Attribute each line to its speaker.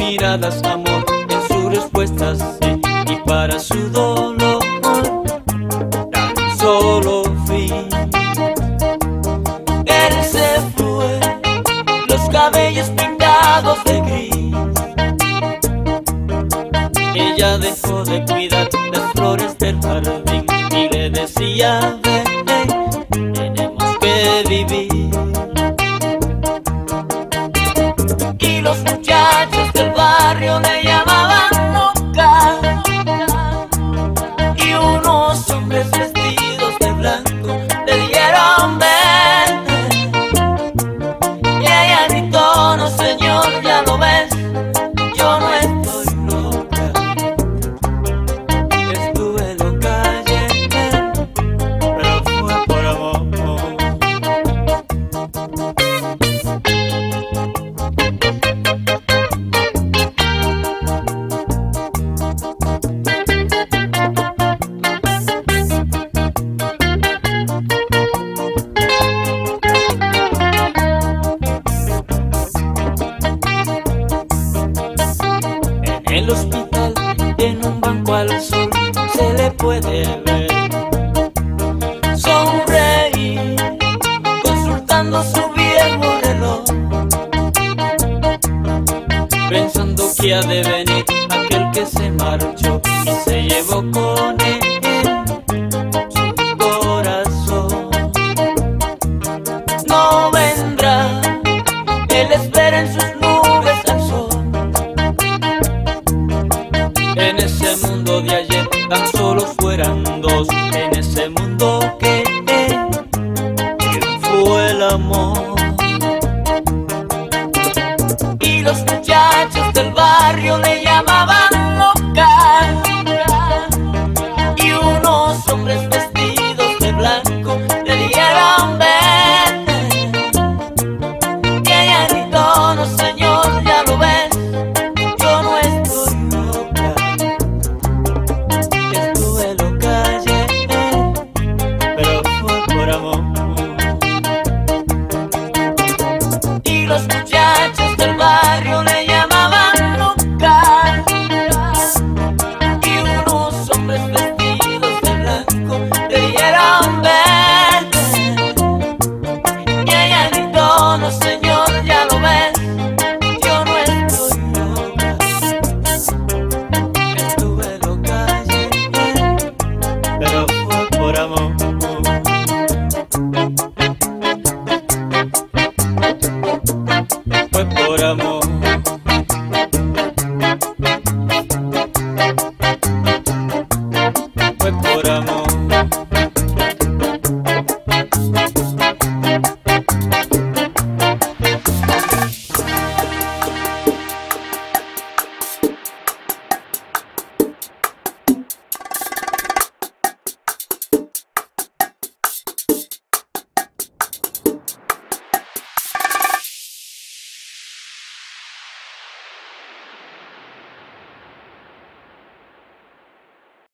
Speaker 1: miradas amor, en sus respuestas sí, y para su dolor tan solo fui. Él se fue, los cabellos pintados de gris. Ella dejó de cuidar las flores del jardín y le decía: ven, tenemos que vivir. Y los muchachos del barrio le llamaban loca, y unos hombres vestidos de blanco le dijeron: ven. Y ella gritó: no señor, ya lo ves, yo no estoy loca, estuve loca ayer, pero fue por amor. En el hospital, en un banco al sol, se le puede ver sonreír, consultando su viejo reloj, pensando que ha de venir aquel que se marchó y se llevó con él su corazón. No vendrá, él espera en sus nubes al sol. En ese mundo de ayer tan solo fueran dos, en ese mundo que fue el amor. Y los muchachos del barrio le llamaban loca, y unos hombres vestidos de blanco le dijeron: ven. Y ella gritó: no señor, ya lo ves, yo no estoy loca, estuve loca ayer, pero fue por amor. Y los muchachos del barrio le llamaban loca, y unos hombres vestidos de blanco le dijeron: ven. Y ella gritó: no señor, ya lo ves, yo no estoy loca, estuve loca ayer, pero fue por amor. Fue por amor.